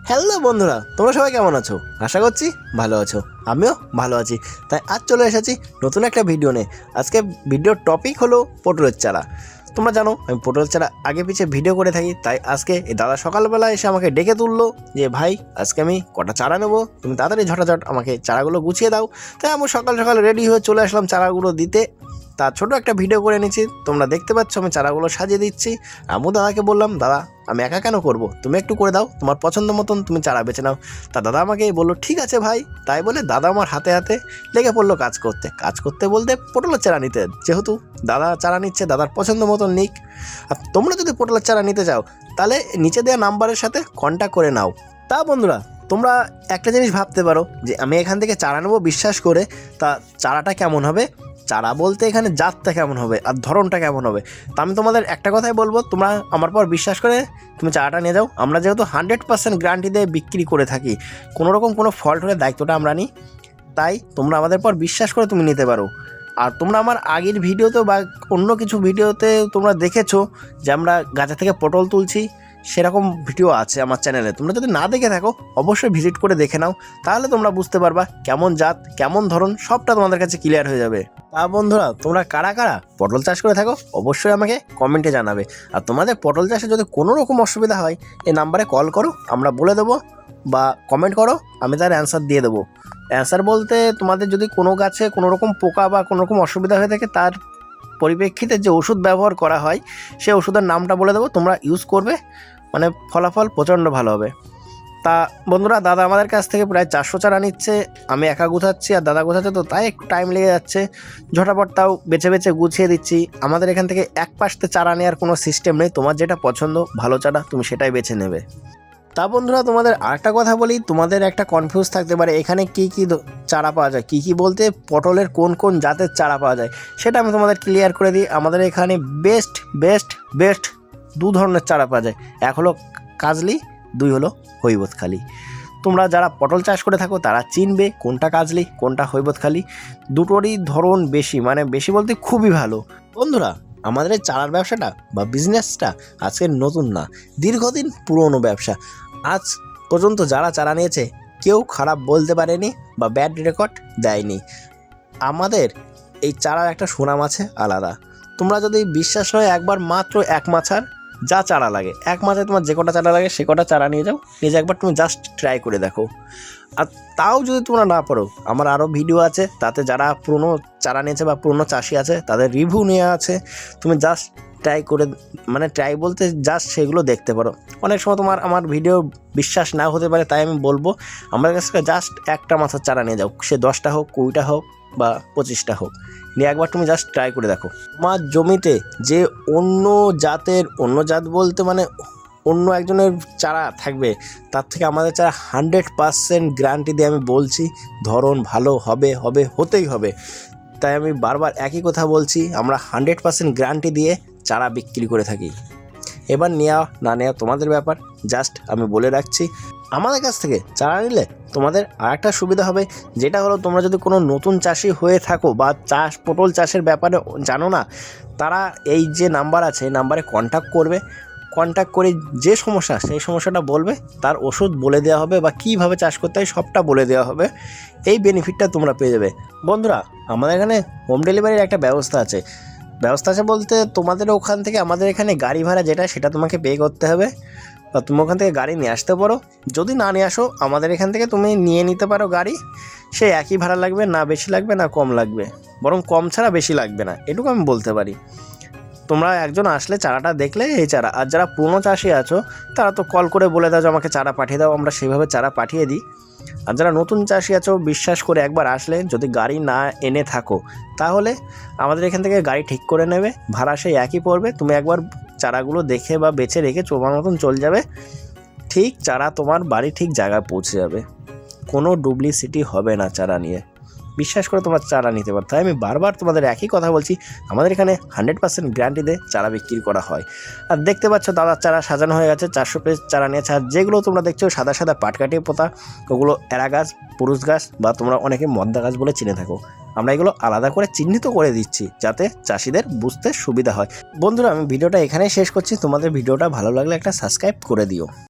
Hello বন্ধুরা, তোমরা সবাই কেমন আছো? আশা করছি ভালো আছো, আমিও ভালো আছি। তাই আজ চলে এসেছি নতুন একটা ভিডিও নিয়ে। আজকে ভিডিওর টপিক হলো পটলের চারা। তোমরা জানো আমি পটলের চারা আগে পিছিয়ে ভিডিও করে থাকি, তাই আজকে এই দাদা সকালবেলা এসে আমাকে ডেকে তুললো যে ভাই আজকে আমি কটা চারা নেবো, তুমি তাড়াতাড়ি ঝটাঝট আমাকে চারাগুলো গুছিয়ে দাও। তাই আমি সকাল সকাল রেডি হয়ে চলে আসলাম চারাগুলো দিতে। তার ছোটো একটা ভিডিও করে নিচ্ছি, তোমরা দেখতে পাচ্ছ আমি চারাগুলো সাজিয়ে দিচ্ছি। আমিও দাদাকে বললাম, দাদা আমি একা কেন করব, তুমি একটু করে দাও, তোমার পছন্দ মতন তুমি চারা বেছে নাও। তা দাদা আমাকে বললো ঠিক আছে ভাই। তাই বলে দাদা আমার হাতে হাতে লেগে পড়লো কাজ করতে বলতে পটলের চারা নিতে। যেহেতু দাদা চারা নিচ্ছে, দাদার পছন্দ মতন নিক। আর তোমরা যদি পটলের চারা নিতে চাও তাহলে নিচে দেওয়া নাম্বারের সাথে কন্ট্যাক্ট করে নাও। তা বন্ধুরা, তোমরা একটা জিনিস ভাবতে পারো যে আমি এখান থেকে চারা নেবো বিশ্বাস করে, তা চারাটা কেমন হবে, চারা বলতে এখানে জাতটা কেমন হবে আর ধরনটা কেমন হবে। তা আমি তোমাদের একটা কথাই বলবো, তোমরা আমার পর বিশ্বাস করে তুমি চারাটা নিয়ে যাও। আমরা যেহেতু 100% গ্যারান্টি দিয়ে বিক্রি করে থাকি, কোনোরকম কোনো ফল্ট হলে দায়িত্বটা আমরা নিই। তাই তোমরা আমাদের পর বিশ্বাস করে তুমি নিতে পারো। আর তোমরা আমার আগের ভিডিওতে বা অন্য কিছু ভিডিওতে তোমরা দেখেছো যে আমরা গাছা থেকে পটল তুলছি, সেরকম ভিডিও আছে আমার চ্যানেলে। তোমরা যদি না দেখে থাকো অবশ্যই ভিজিট করে দেখে নাও, তাহলে তোমরা বুঝতে পারবা কেমন জাত কেমন ধরন সবটা তোমাদের কাছে ক্লিয়ার হয়ে যাবে। তা বন্ধুরা, তোমরা কারা কারা পটল চাষ করে থাকো অবশ্যই আমাকে কমেন্টে জানাবে। আর তোমাদের পটল চাষে যদি কোনো রকম অসুবিধা হয় এই নাম্বারে কল করো, আমরা বলে দেবো, বা কমেন্ট করো, আমি তার অ্যান্সার দিয়ে দেবো। অ্যান্সার বলতে তোমাদের যদি কোনো গাছে কোনো রকম পোকা বা কোনো রকম অসুবিধা হয়ে থাকে, তার পরিপ্রেক্ষিতে যে ওষুধ ব্যবহার করা হয় সেই ওষুধের নামটা বলে দেবো, তোমরা ইউজ করবে, মানে ফলাফল প্রচণ্ড ভালো হবে। তা বন্ধুরা, দাদা আমাদের কাছ থেকে প্রায় 400 চারা নিচ্ছে। আমি একা গুছাচ্ছি আর দাদা গুছাচ্ছে, তো তাই একটু টাইম লেগে যাচ্ছে। ঝটাপট তাও বেছে বেছে গুছিয়ে দিচ্ছি। আমাদের এখান থেকে এক পাশতে চারা নেওয়ার কোনো সিস্টেম নেই, তোমার যেটা পছন্দ ভালো চারা তুমি সেটাই বেছে নেবে। তা বন্ধুরা, তোমাদের আরেকটা কথা বলি, তোমাদের একটা কনফিউজ থাকতে পারে এখানে কি কি চারা পাওয়া যায়, কি বলতে পটলের কোন কোন জাতের চারা পাওয়া যায়, সেটা আমি তোমাদের ক্লিয়ার করে দিই। আমাদের এখানে বেস্ট দু ধরনের চারা পাওয়া যায়। এক হলো কাজলি, দুই হলো হৈবতখালি। তোমরা যারা পটল চাষ করে থাকো তারা চিনবে কোনটা কাজলি কোনটা হৈবতখালি। দুটোরই ধরন বেশি, মানে বেশি বলতে খুবই ভালো। বন্ধুরা, আমাদের এই চারার ব্যবসাটা বা বিজনেসটা আজকের নতুন না, দীর্ঘদিন পুরনো ব্যবসা। আজ পর্যন্ত যারা চারা নিয়েছে কেউ খারাপ বলতে পারেনি বা ব্যাড রেকর্ড দেয়নি। আমাদের এই চারার একটা সুনাম আছে আলাদা। তোমরা যদি বিশ্বাস হয় একবার মাত্র এক মাছার যা চারা লাগে, এক মাথায় তোমার যে কটা চারা লাগে সে কটা চারা নিয়ে যাও, নিজে একবার তুমি জাস্ট ট্রাই করে দেখো। আর তাও যদি তোমরা না পারো, আমার আরও ভিডিও আছে, তাতে যারা পুরনো চারা নিয়েছে বা পুরনো চাষি আছে তাদের রিভিউ নেওয়া আছে। তুমি জাস্ট ট্রাই করে, মানে ট্রাই বলতে জাস্ট সেগুলো দেখতে পারো। অনেক সময় তোমার আমার ভিডিও বিশ্বাস না হতে পারে, তাই আমি বলবো আমাদের কাছ থেকে জাস্ট একটা মাথার চারা নিয়ে যাও, সে 10টা হোক 20টা হোক বা 25টা হোক, নিয়ে একবার তুমি জাস্ট ট্রাই করে দেখো। তোমার জমিতে যে অন্য জাত বলতে মানে অন্য একজনের চারা থাকবে, তার থেকে আমাদের চারা 100% গ্যারান্টি দিয়ে আমি বলছি ধরন ভালো হতেই হবে। তাই আমি বারবার একই কথা বলছি, আমরা 100% গ্যারান্টি দিয়ে চারা বিক্রি করে থাকি। এবার নেওয়া না নেওয়া তোমাদের ব্যাপার, জাস্ট আমি বলে রাখছি। আমাদের কাছ থেকে চারা নিলে তোমাদের আরেকটা সুবিধা হবে, যেটা হলো তোমরা যদি কোনো নতুন চাষি হয়ে থাকো বা পটল চাষের ব্যাপারে জানো না, তারা এই যে নাম্বার আছে এই নাম্বারে কন্ট্যাক্ট করে যে সমস্যা সেই সমস্যাটা বলবে, তার ওষুধ বলে দেওয়া হবে বা কীভাবে চাষ করতে হয় সবটা বলে দেওয়া হবে। এই বেনিফিটটা তোমরা পেয়ে যাবে। বন্ধুরা, আমাদের এখানে হোম ডেলিভারির একটা ব্যবস্থা আছে বলতে তোমাদের ওখান থেকে আমাদের এখানে গাড়ি ভাড়া যেটা সেটা তোমাকে পে করতে হবে, বা তুমি ওখান থেকে গাড়ি নিয়ে আসতে পারো। যদি না নিয়ে আসো আমাদের এখান থেকে তুমি নিয়ে নিতে পারো গাড়ি, সে একই ভাড়া লাগবে, না বেশি লাগবে না কম লাগবে, বরং কম ছাড়া বেশি লাগবে না, এটুকু আমি বলতে পারি। তোমরা একজন আসলে চারাটা দেখলে এই চারা, আর যারা পুরনো চাষি আছো তারা তো কল করে বলে দাও যে আমাকে চারা পাঠিয়ে দাও, আমরা সেইভাবে চারা পাঠিয়ে দিই। আর যারা নতুন চাষি আছো বিশ্বাস করে একবার আসলে যদি গাড়ি না এনে থাকো তাহলে আমাদের এখান থেকে গাড়ি ঠিক করে নেবে, ভাড়া সেই একই পড়বে। তুমি একবার চারাগুলো দেখে বা বেছে রেখে তোমার মতন চলে যাবে, ঠিক চারা তোমার বাড়ি ঠিক জায়গায় পৌঁছে যাবে, কোনো ডুপ্লিসিটি হবে না চারা নিয়ে। বিশ্বাস করে তোমার চারা নিতে পারো। তাই আমি বারবার তোমাদের একই কথা বলছি, আমাদের এখানে 100% গ্যারান্টিতে চারা বিক্রি করা হয়। আর দেখতে পাচ্ছ দাদার চারা সাজানো হয়ে গেছে, 400 পিস চারা নিয়েছে। আর যেগুলো তোমরা দেখছো সাদা পাটকাঠি পোতা, ওগুলো এরা গাছ, পুরুষ গাছ, বা তোমরা অনেকে মদ্দা গাছ বলে চিনে থাকো। আমরা এগুলো আলাদা করে চিহ্নিত করে দিচ্ছি যাতে চাষিদের বুঝতে সুবিধা হয়। বন্ধুরা, আমি ভিডিওটা এখানেই শেষ করছি। তোমাদের ভিডিওটা ভালো লাগলে একটা সাবস্ক্রাইব করে দিও।